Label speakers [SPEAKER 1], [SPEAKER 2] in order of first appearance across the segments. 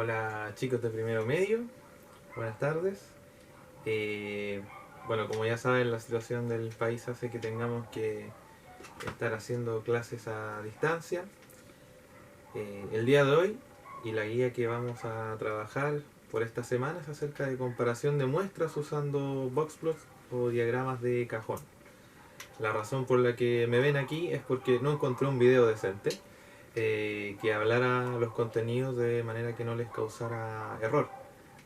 [SPEAKER 1] Hola chicos de primero medio, buenas tardes. Bueno, como ya saben, la situación del país hace que tengamos que estar haciendo clases a distancia. El día de hoy y la guía que vamos a trabajar por esta semana es acerca de comparación de muestras usando boxplots o diagramas de cajón. La razón por la que me ven aquí es porque no encontré un video decente que hablara los contenidos de manera que no les causara error.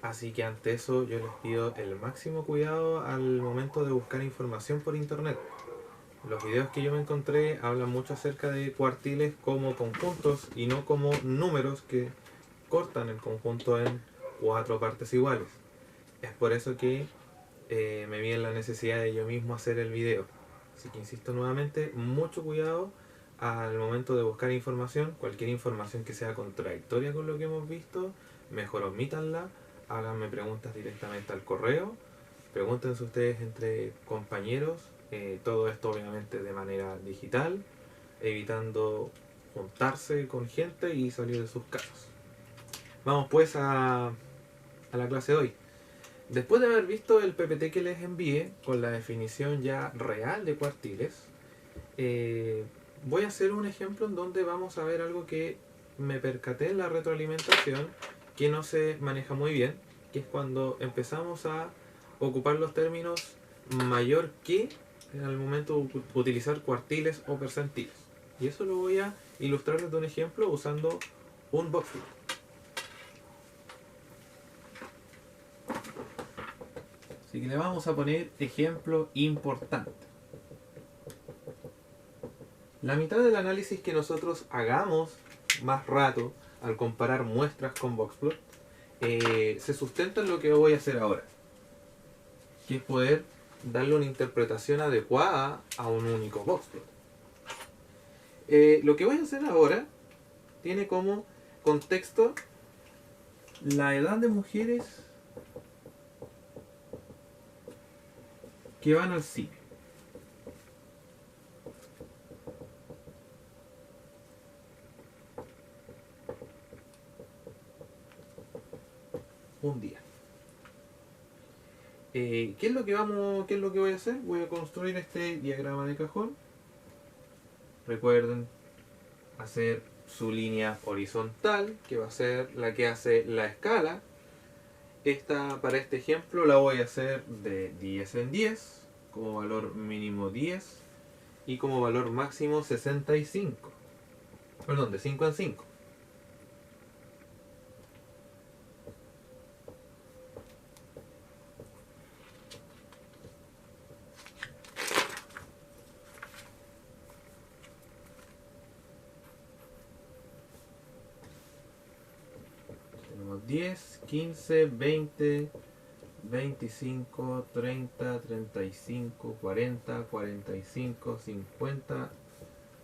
[SPEAKER 1] Así que ante eso yo les pido el máximo cuidado al momento de buscar información por internet. Los videos que yo me encontré hablan mucho acerca de cuartiles como conjuntos y no como números que cortan el conjunto en cuatro partes iguales. Es por eso que me vi en la necesidad de yo mismo hacer el video. Así que insisto nuevamente, mucho cuidado al momento de buscar información. Cualquier información que sea contradictoria con lo que hemos visto, mejor omítanla. Háganme preguntas directamente al correo. Pregúntense ustedes entre compañeros. Todo esto obviamente de manera digital, evitando juntarse con gente y salir de sus casas. Vamos pues a la clase de hoy. Después de haber visto el PPT que les envié con la definición ya real de cuartiles, voy a hacer un ejemplo en donde vamos a ver algo que me percaté en la retroalimentación que no se maneja muy bien, que es cuando empezamos a ocupar los términos mayor que al momento de utilizar cuartiles o percentiles. Y eso lo voy a ilustrar desde un ejemplo usando un boxplot. Así que le vamos a poner ejemplo importante. La mitad del análisis que nosotros hagamos más rato al comparar muestras con boxplot se sustenta en lo que voy a hacer ahora, que es poder darle una interpretación adecuada a un único boxplot. Lo que voy a hacer ahora tiene como contexto la edad de mujeres que van al cine. Un día. ¿Qué es lo que voy a hacer? Voy a construir este diagrama de cajón. Recuerden hacer su línea horizontal, que va a ser la que hace la escala. Para este ejemplo la voy a hacer de 10 en 10, como valor mínimo 10 y como valor máximo 65. Perdón, de 5 en 5. Tenemos 10, 15, 20, 25, 30, 35, 40, 45, 50,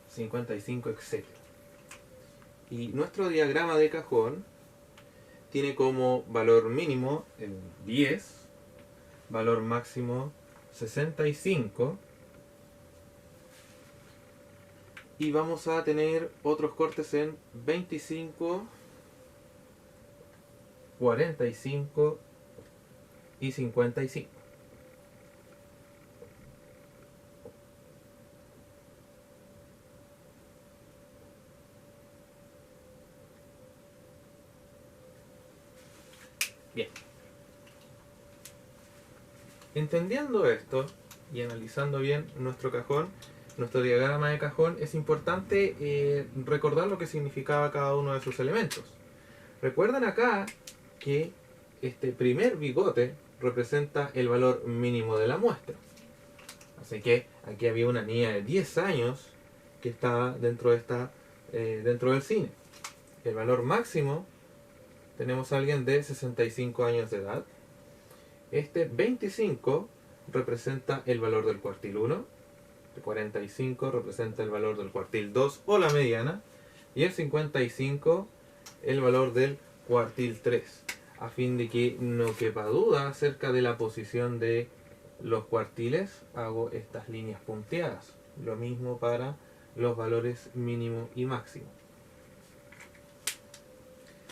[SPEAKER 1] 55, etc. Y nuestro diagrama de cajón tiene como valor mínimo el 10, valor máximo 65, y vamos a tener otros cortes en 25, 45 y 55. Bien. Entendiendo esto y analizando bien nuestro cajón, nuestro diagrama de cajón, es importante recordar lo que significaba cada uno de sus elementos. Recuerden acá que este primer bigote representa el valor mínimo de la muestra. Así que aquí había una niña de 10 años que estaba dentro del cine. El valor máximo, tenemos a alguien de 65 años de edad. Este 25 representa el valor del cuartil 1, el 45 representa el valor del cuartil 2 o la mediana, y el 55 el valor del cuartil 3, a fin de que no quepa duda acerca de la posición de los cuartiles. Hago estas líneas punteadas. Lo mismo para los valores mínimo y máximo.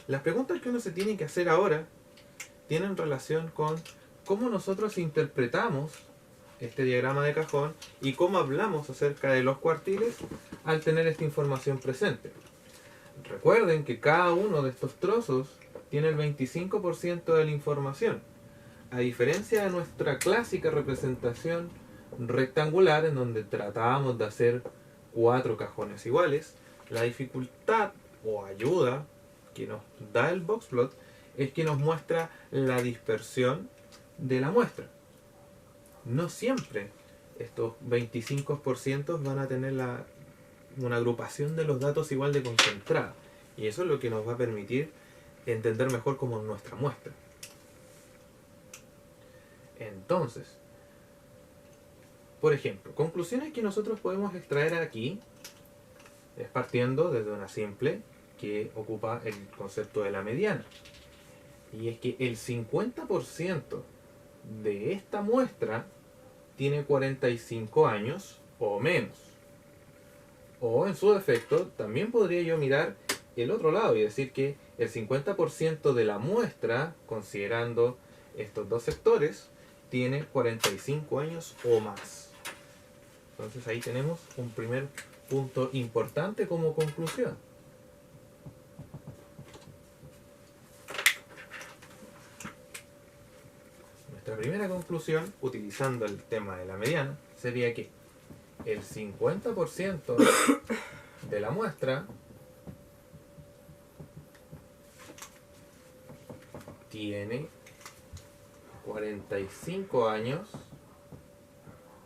[SPEAKER 1] Las preguntas que uno se tiene que hacer ahora tienen relación con cómo nosotros interpretamos este diagrama de cajón y cómo hablamos acerca de los cuartiles al tener esta información presente. Recuerden que cada uno de estos trozos tiene el 25% de la información. A diferencia de nuestra clásica representación rectangular, en donde tratábamos de hacer 4 cajones iguales, la dificultad o ayuda que nos da el boxplot es que nos muestra la dispersión de la muestra. No siempre estos 25% van a tener una agrupación de los datos igual de concentrada. Y eso es lo que nos va a permitir entender mejor cómo es nuestra muestra. Entonces, por ejemplo, conclusiones que nosotros podemos extraer aquí es partiendo desde una simple que ocupa el concepto de la mediana. Y es que el 50% de esta muestra tiene 45 años o menos. O en su defecto, también podría yo mirar el otro lado y decir que el 50% de la muestra, considerando estos dos sectores, tiene 45 años o más. Entonces ahí tenemos un primer punto importante como conclusión. Nuestra primera conclusión, utilizando el tema de la mediana, sería que el 50% de la muestra tiene 45 años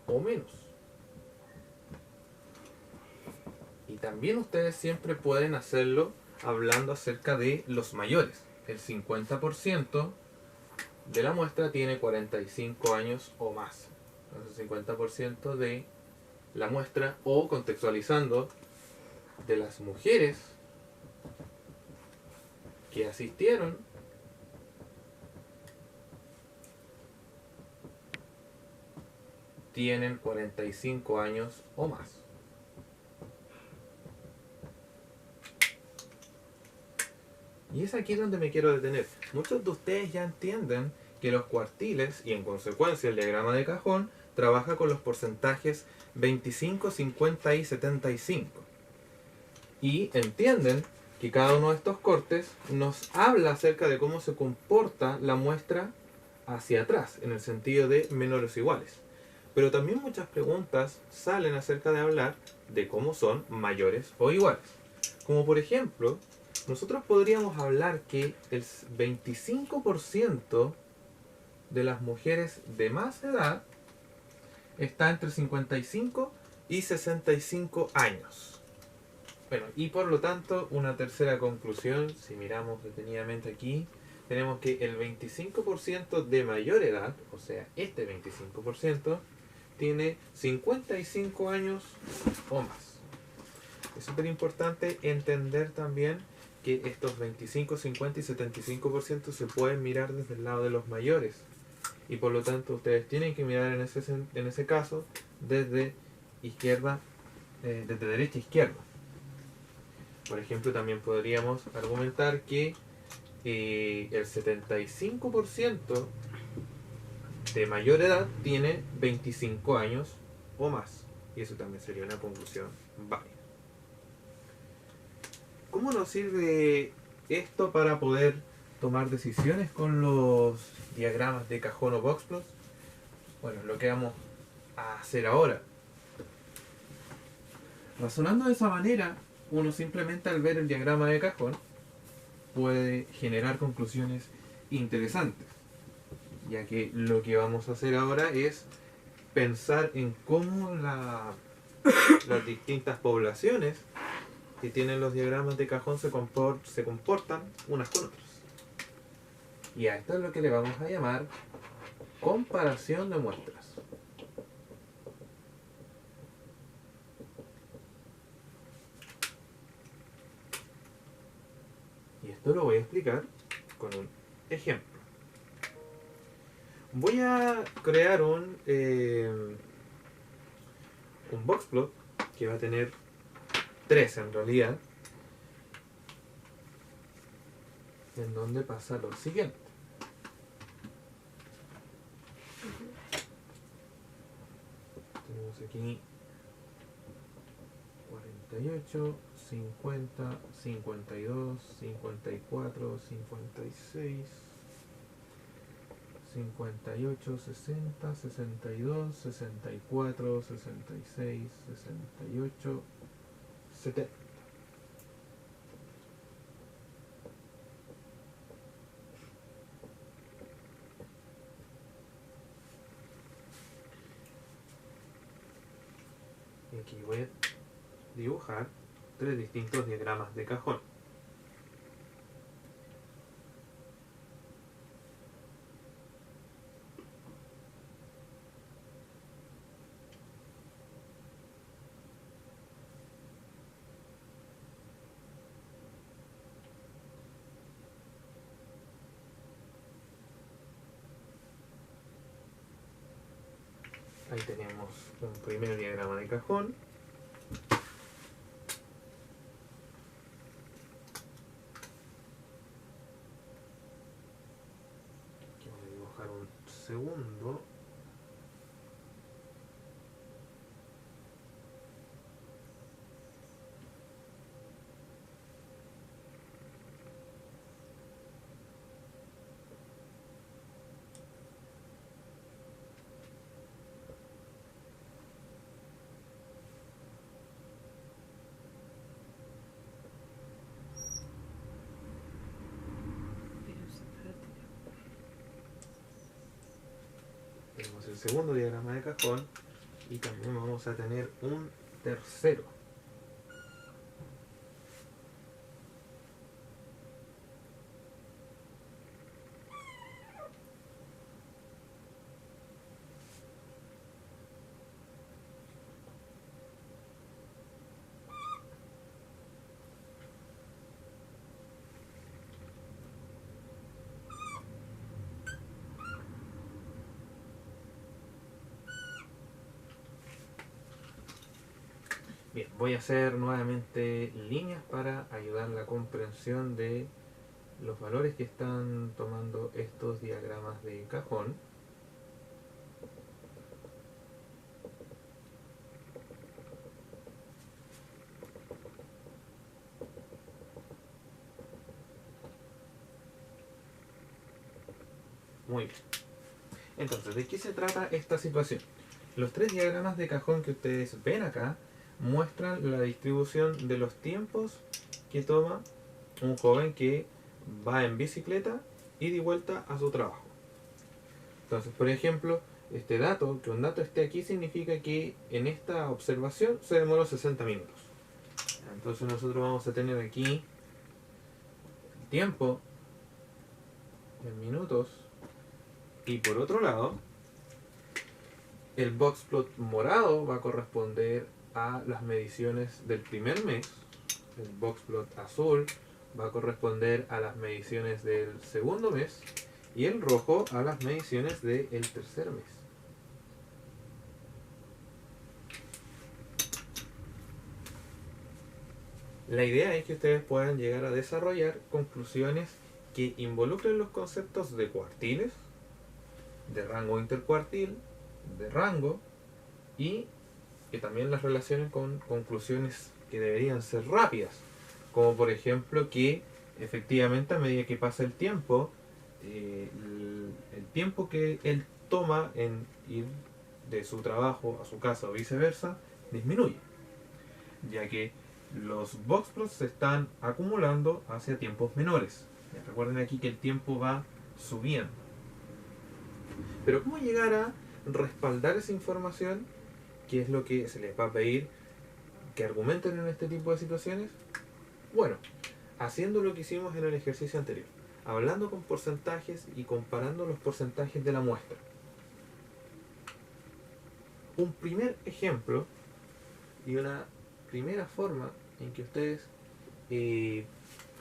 [SPEAKER 1] o menos. Y también ustedes siempre pueden hacerlo hablando acerca de los mayores. El 50% de la muestra tiene 45 años o más. Entonces 50% de la muestra, o contextualizando, de las mujeres que asistieron tienen 45 años o más. Y es aquí donde me quiero detener. Muchos de ustedes ya entienden que los cuartiles, y en consecuencia el diagrama de cajón, trabaja con los porcentajes 25, 50 y 75. Y entienden que cada uno de estos cortes nos habla acerca de cómo se comporta la muestra hacia atrás, en el sentido de menores o iguales. Pero también muchas preguntas salen acerca de hablar de cómo son mayores o iguales. Como por ejemplo, nosotros podríamos hablar que el 25% de las mujeres de más edad está entre 55 y 65 años. Bueno, y por lo tanto, una tercera conclusión, si miramos detenidamente aquí, tenemos que el 25% de mayor edad, o sea, este 25%, tiene 55 años o más. Es súper importante entender también que estos 25, 50 y 75% se pueden mirar desde el lado de los mayores. Y por lo tanto ustedes tienen que mirar en ese caso desde izquierda, desde derecha a izquierda. Por ejemplo, también podríamos argumentar que el 75% de mayor edad tiene 25 años o más. Y eso también sería una conclusión válida. ¿Cómo nos sirve esto para poder tomar decisiones con los diagramas de cajón o boxplot? Bueno, lo que vamos a hacer ahora. Razonando de esa manera, uno simplemente al ver el diagrama de cajón puede generar conclusiones interesantes, ya que lo que vamos a hacer ahora es pensar en cómo las distintas poblaciones que tienen los diagramas de cajón se comportan unas con otras. Y a esto es lo que le vamos a llamar comparación de muestras. Y esto lo voy a explicar con un ejemplo. Voy a crear un boxplot que va a tener 3 en realidad. en donde pasa lo siguiente. Tenemos aquí 48, 50, 52, 54, 56, 58, 60, 62, 64, 66, 68, 70. Y aquí voy a dibujar 3 distintos diagramas de cajón. Ahí tenemos un primer diagrama de cajón. Aquí voy a dibujar un segundo. Tenemos el segundo diagrama de cajón y también vamos a tener un tercero. Bien, voy a hacer nuevamente líneas para ayudar la comprensión de los valores que están tomando estos diagramas de cajón. Muy bien. Entonces, ¿de qué se trata esta situación? Los 3 diagramas de cajón que ustedes ven acá muestran la distribución de los tiempos que toma un joven que va en bicicleta ida y vuelta a su trabajo. Entonces, por ejemplo, este dato, que un dato esté aquí significa que en esta observación se demoró 60 minutos. Entonces nosotros vamos a tener aquí tiempo en minutos y por otro lado el boxplot morado va a corresponder a las mediciones del primer mes, el boxplot azul va a corresponder a las mediciones del segundo mes y el rojo a las mediciones del tercer mes. La idea es que ustedes puedan llegar a desarrollar conclusiones que involucren los conceptos de cuartiles, de rango intercuartil, de rango y que también las relacionen con conclusiones que deberían ser rápidas, como por ejemplo que efectivamente a medida que pasa el tiempo, el tiempo que él toma en ir de su trabajo a su casa o viceversa disminuye, ya que los boxplots se están acumulando hacia tiempos menores. Recuerden aquí que el tiempo va subiendo. Pero ¿cómo llegar a respaldar esa información? ¿Qué es lo que se les va a pedir que argumenten en este tipo de situaciones? Bueno, haciendo lo que hicimos en el ejercicio anterior, hablando con porcentajes y comparando los porcentajes de la muestra. Un primer ejemplo y una primera forma en que ustedes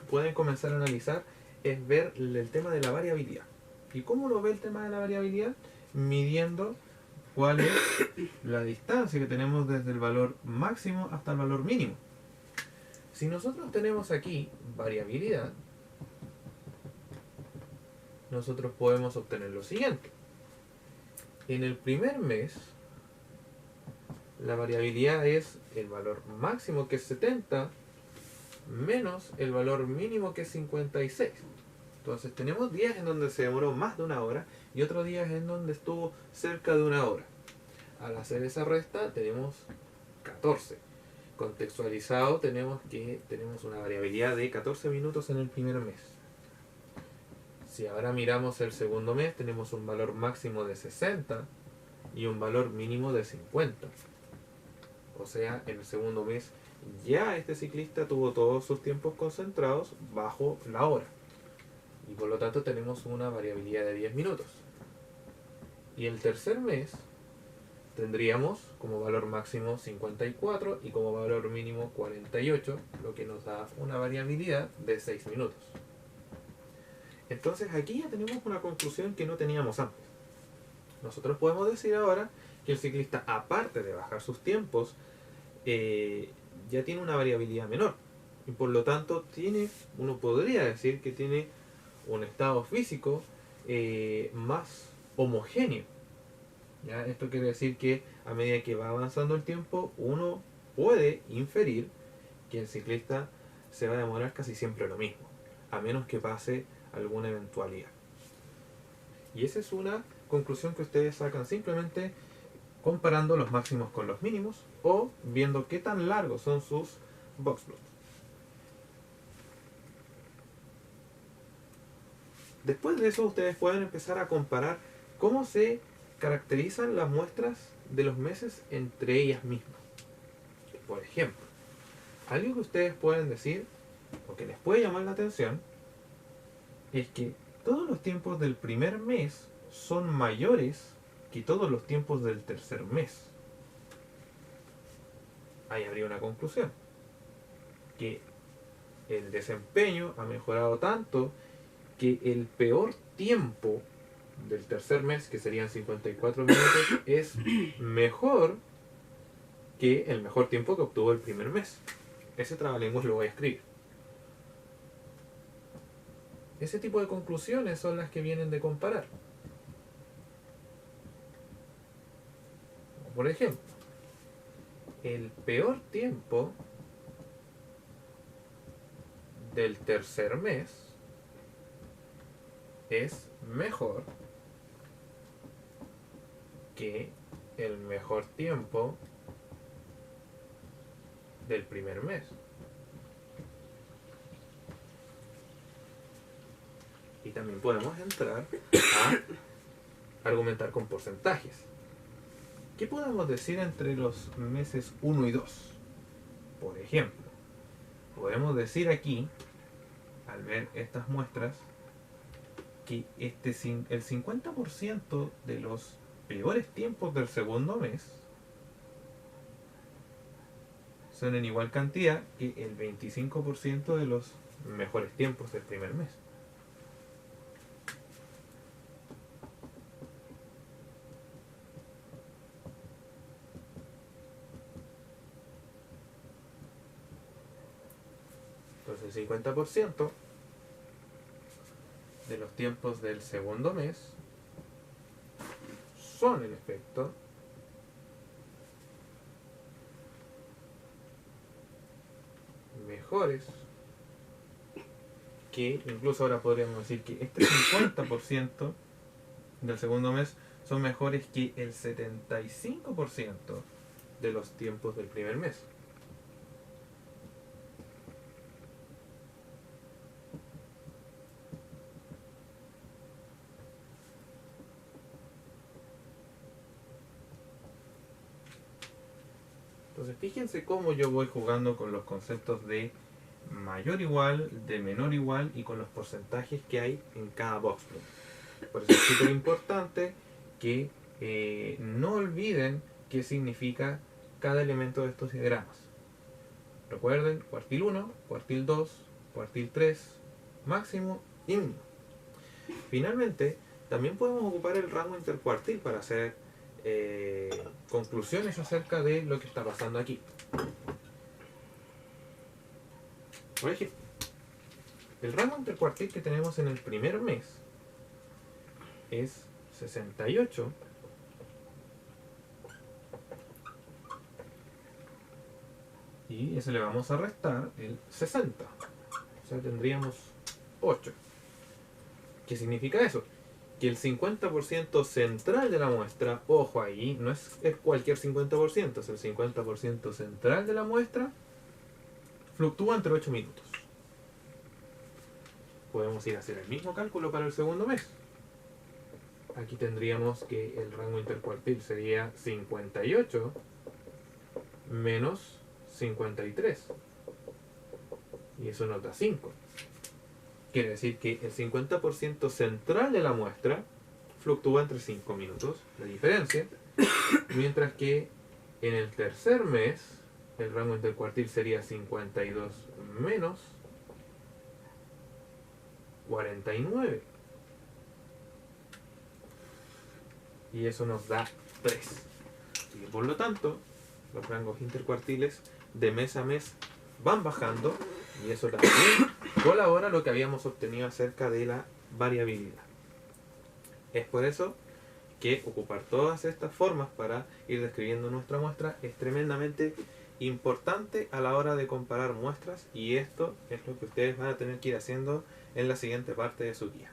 [SPEAKER 1] pueden comenzar a analizar es ver el tema de la variabilidad. ¿Y cómo lo ve el tema de la variabilidad? Midiendo cuál es la distancia que tenemos desde el valor máximo hasta el valor mínimo. Si nosotros tenemos aquí variabilidad, nosotros podemos obtener lo siguiente. En el primer mes, la variabilidad es el valor máximo, que es 70, menos el valor mínimo, que es 56. Entonces tenemos días en donde se demoró más de una hora y otros días en donde estuvo cerca de una hora. Al hacer esa resta tenemos 14. Contextualizado tenemos que tenemos una variabilidad de 14 minutos en el primer mes. Si ahora miramos el segundo mes, tenemos un valor máximo de 60 y un valor mínimo de 50. O sea, en el segundo mes ya este ciclista tuvo todos sus tiempos concentrados bajo la hora. Y por lo tanto tenemos una variabilidad de 10 minutos. Y el tercer mes tendríamos como valor máximo 54 y como valor mínimo 48, lo que nos da una variabilidad de 6 minutos. Entonces aquí ya tenemos una conclusión que no teníamos antes. Nosotros podemos decir ahora que el ciclista, aparte de bajar sus tiempos, ya tiene una variabilidad menor. Y por lo tanto uno podría decir que tiene un estado físico más homogéneo. ¿Ya? Esto quiere decir que a medida que va avanzando el tiempo, uno puede inferir que el ciclista se va a demorar casi siempre lo mismo, a menos que pase alguna eventualidad. Y esa es una conclusión que ustedes sacan simplemente comparando los máximos con los mínimos o viendo qué tan largos son sus box plots. Después de eso, ustedes pueden empezar a comparar cómo se caracterizan las muestras de los meses entre ellas mismas. Por ejemplo, algo que ustedes pueden decir o que les puede llamar la atención es que todos los tiempos del primer mes son mayores que todos los tiempos del tercer mes. Ahí habría una conclusión, que el desempeño ha mejorado tanto que el peor tiempo del tercer mes, que serían 54 minutos, es mejor que el mejor tiempo que obtuvo el primer mes. Ese trabalenguas lo voy a escribir. Ese tipo de conclusiones son las que vienen de comparar. Por ejemplo, el peor tiempo del tercer mes es mejor que el mejor tiempo del primer mes. Y también podemos entrar a argumentar con porcentajes. ¿Qué podemos decir entre los meses 1 y 2? Por ejemplo, podemos decir aquí, al ver estas muestras, que el 50% de los peores tiempos del segundo mes son en igual cantidad que el 25% de los mejores tiempos del primer mes. Entonces el 50% de los tiempos del segundo mes son en efecto mejores que, incluso ahora podríamos decir que este 50% del segundo mes son mejores que el 75% de los tiempos del primer mes. Entonces fíjense cómo yo voy jugando con los conceptos de mayor igual, de menor igual y con los porcentajes que hay en cada box plot. Por eso es súper importante que no olviden qué significa cada elemento de estos diagramas. Recuerden, cuartil 1, cuartil 2, cuartil 3, máximo y mínimo. Finalmente, también podemos ocupar el rango intercuartil para hacer conclusiones acerca de lo que está pasando aquí. Por ejemplo, el rango intercuartil que tenemos en el primer mes es 68. Y ese le vamos a restar el 60. O sea, tendríamos 8. ¿Qué significa eso? Que el 50% central de la muestra, ojo ahí, no es cualquier 50%, es el 50% central de la muestra, fluctúa entre 8 minutos. Podemos ir a hacer el mismo cálculo para el segundo mes. Aquí tendríamos que el rango intercuartil sería 58 menos 53. Y eso nos da 5. Quiere decir que el 50% central de la muestra fluctúa entre 5 minutos de diferencia, mientras que en el tercer mes el rango intercuartil sería 52 menos 49. Y eso nos da 3. Y por lo tanto, los rangos intercuartiles de mes a mes van bajando, y eso también colabora a lo que habíamos obtenido acerca de la variabilidad. Es por eso que ocupar todas estas formas para ir describiendo nuestra muestra es tremendamente importante a la hora de comparar muestras, y esto es lo que ustedes van a tener que ir haciendo en la siguiente parte de su guía.